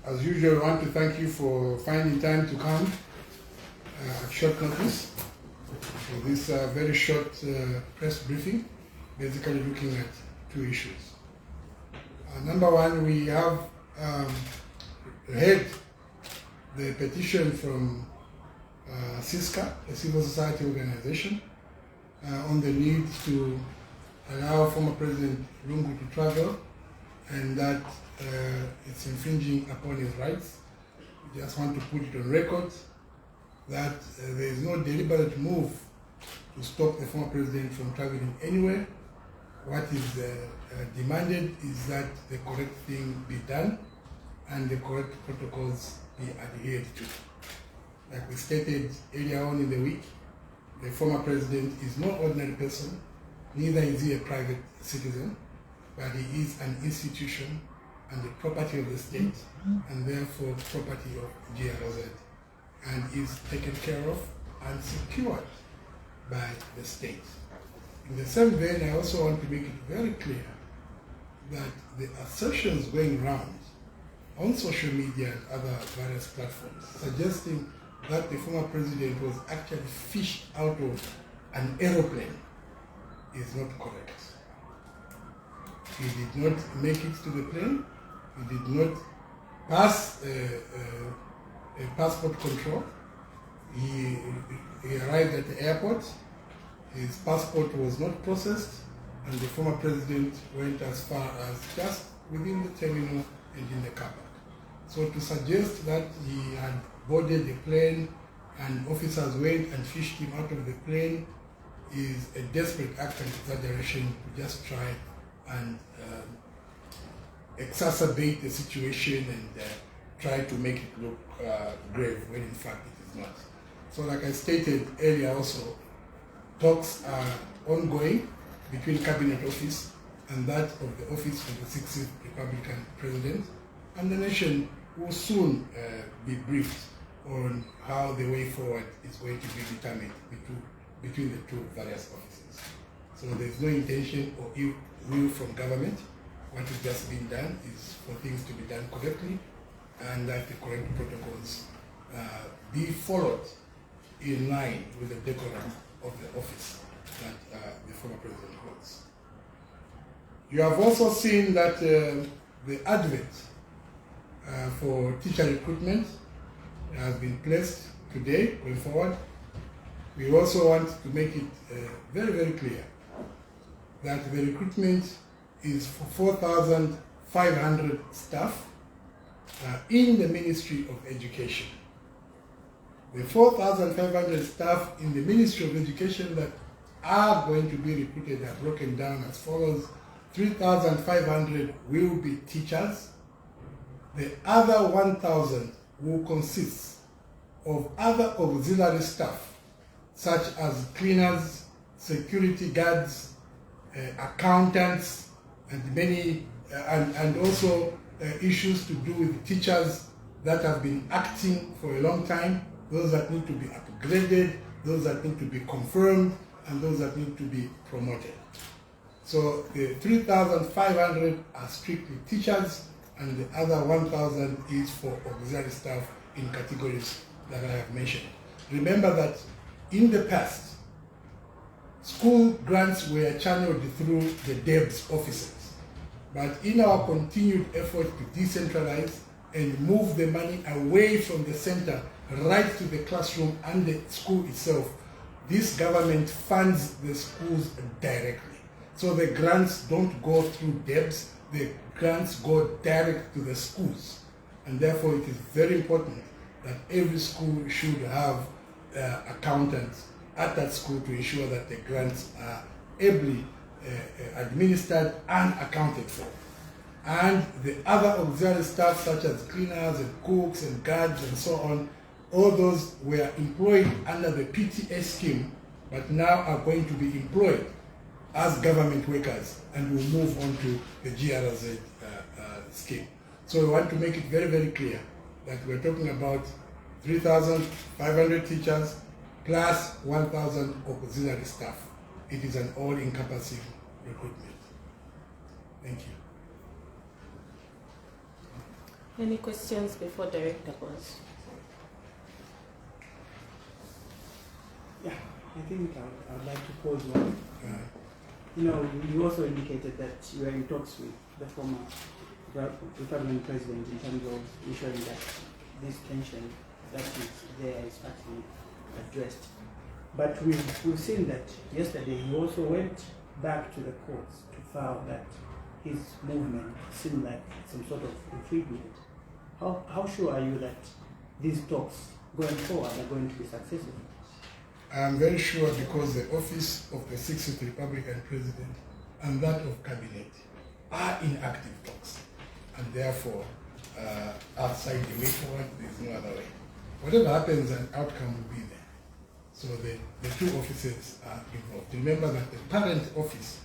As usual, I want to thank you for finding time to come at short notice for this very short press briefing, basically looking at two issues. Number one, we have read the petition from CISCA, a civil society organization, on the need to allow former President Lungu to travel, and that it's infringing upon his rights. We just want to put it on record that there is no deliberate move to stop the former president from traveling anywhere. What is demanded is that the correct thing be done and the correct protocols be adhered to. Like we stated earlier on in the week, the former president is no ordinary person, neither is he a private citizen, but he is an institution and the property of the state, and therefore property of GRZ, and is taken care of and secured by the state. In the same vein, I also want to make it very clear that the assertions going around on social media and other various platforms suggesting that the former president was actually fished out of an aeroplane is not correct. He did not make it to the plane. He did not pass a passport control. He arrived at the airport. His passport was not processed, and the former president went as far as just within the terminal and in the car park. So to suggest that he had boarded the plane and officers went and fished him out of the plane is a desperate act of exaggeration to just try and exacerbate the situation and try to make it look grave when in fact it is not. So like I stated earlier also, talks are ongoing between Cabinet Office and that of the Office of the 60th Republican President, and the nation will soon be briefed on how the way forward is going to be determined between the two various offices. So there's no intention or ill will from government. What has just been done is for things to be done correctly and that the correct protocols be followed in line with the decorum of the office that the former president holds. You have also seen that the advert for teacher recruitment has been placed today going forward. We also want to make it very, very clear that the recruitment is for 4,500 staff in the Ministry of Education. The 4,500 staff in the Ministry of Education that are going to be recruited are broken down as follows. 3,500 will be teachers. The other 1,000 will consist of other auxiliary staff, such as cleaners, security guards, accountants, and many, and also issues to do with teachers that have been acting for a long time, those that need to be upgraded, those that need to be confirmed, and those that need to be promoted. So the 3,500 are strictly teachers, and the other 1,000 is for auxiliary staff in categories that I have mentioned. Remember that in the past, school grants were channeled through the DEBS offices. But in our continued effort to decentralize and move the money away from the center right to the classroom and the school itself, this government funds the schools directly. So the grants don't go through DEBS, the grants go direct to the schools. And therefore it is very important that every school should have accountants at that school to ensure that the grants are ably administered and accounted for. And the other auxiliary staff such as cleaners and cooks and guards and so on, all those were employed under the PTA scheme but now are going to be employed as government workers and will move on to the GRZ scheme. So we want to make it very, very clear that we're talking about 3,500 teachers plus 1,000 auxiliary staff. It is an all-encompassing recruitment. Thank you. Any questions before Director goes? Yeah, I think I would like to pose one. You know, you also indicated that you were in talks with the former Republican president in terms of ensuring that this tension that is there is actually addressed. But we've seen that yesterday he also went back to the courts to file that his movement seemed like some sort of infringement. How sure are you that these talks going forward are going to be successful? I'm very sure, because the office of the 60th Republican President and that of Cabinet are in active talks, and therefore outside the way forward, there's no other way. Whatever happens, an outcome will be there. So the two offices are involved. Remember that the parent office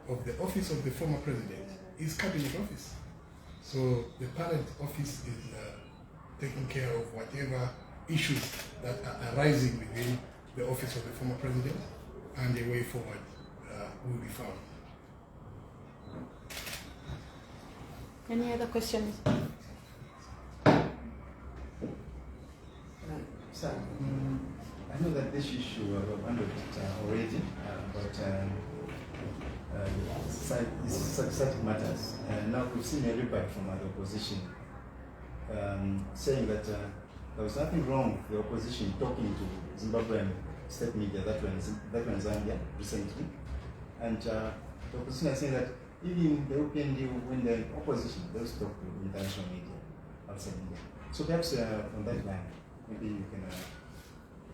of the former president is Cabinet office. So the parent office is taking care of whatever issues that are arising within the office of the former president, and a way forward will be found. Any other questions? Sir, I know that this issue we've handled already, but such matters. Now we've seen a rebuttal from the opposition saying that there was nothing wrong with the opposition talking to Zimbabwean state media that were in Zambia recently, and the opposition is saying that even the European deal, when the opposition does talk to international media outside India. So perhaps on that line, maybe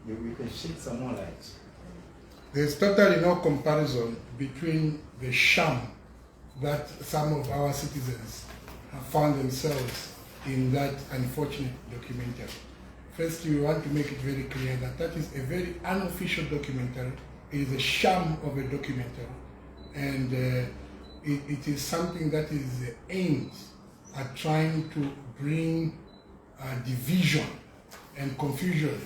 you can shed some more light. There's totally no comparison between the sham that some of our citizens have found themselves in that unfortunate documentary. First, we want to make it very clear that that is a very unofficial documentary. It is a sham of a documentary, and it is something that is aimed at trying to bring division and confusion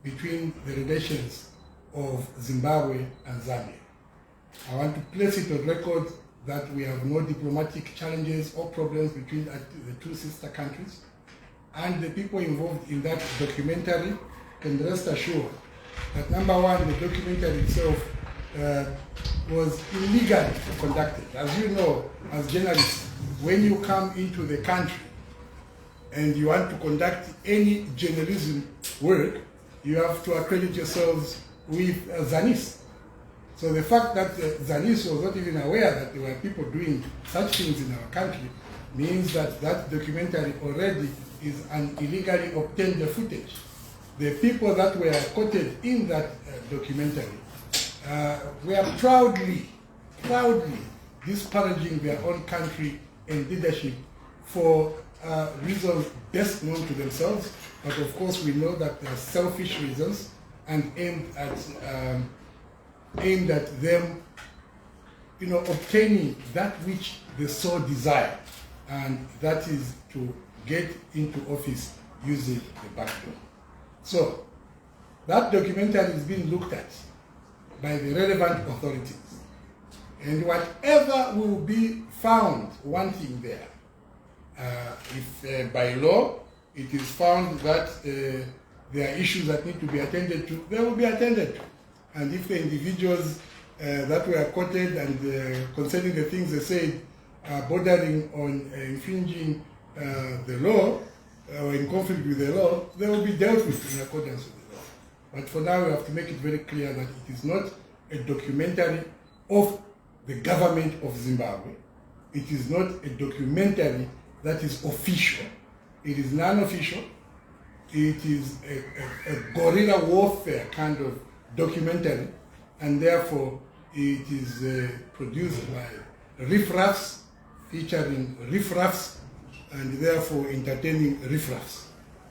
between the relations of Zimbabwe and Zambia. I want to place it on record that we have no diplomatic challenges or problems between the two sister countries, and the people involved in that documentary can rest assured that, number one, the documentary itself was illegally conducted. As you know, as journalists, when you come into the country and you want to conduct any journalism work, you have to accredit yourselves with ZANIS. So the fact that ZANIS was not even aware that there were people doing such things in our country means that that documentary already is an illegally obtained footage. The people that were quoted in that documentary were proudly disparaging their own country and leadership for reasons best known to themselves, but of course we know that they are selfish reasons and aimed at them, obtaining that which they so desire, and that is to get into office using the backdoor. So that documentary is being looked at by the relevant authorities, and whatever will be found wanting there, if by law it is found that there are issues that need to be attended to, they will be attended to. And if the individuals that were quoted and concerning the things they said are bordering on infringing the law or in conflict with the law, they will be dealt with in accordance with the law. But for now, we have to make it very clear that it is not a documentary of the government of Zimbabwe. It is not a documentary that is official. It is non-official. It is a guerrilla warfare kind of documentary, and therefore it is produced by riffraffs, featuring riffraffs, and therefore entertaining riffraffs.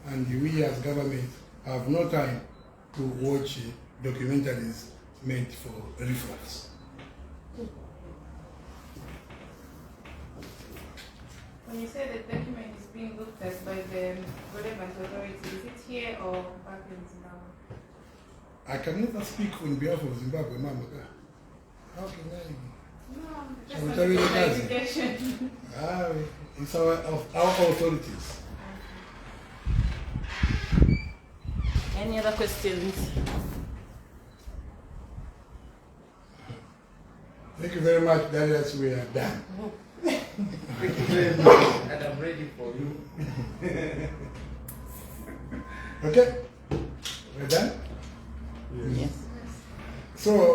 And we as government have no time to watch documentaries meant for riffraffs. When you say the document is being looked at by the relevant authorities, is it here or back in Zimbabwe? I can never speak on behalf of Zimbabwe, Mama. How can I? No, Shall we just tell you the clarification. It's our authorities. Any other questions? Thank you very much, Darius. We are done. Thank you very much, and I'm ready for you. Okay? We're done? Yes. So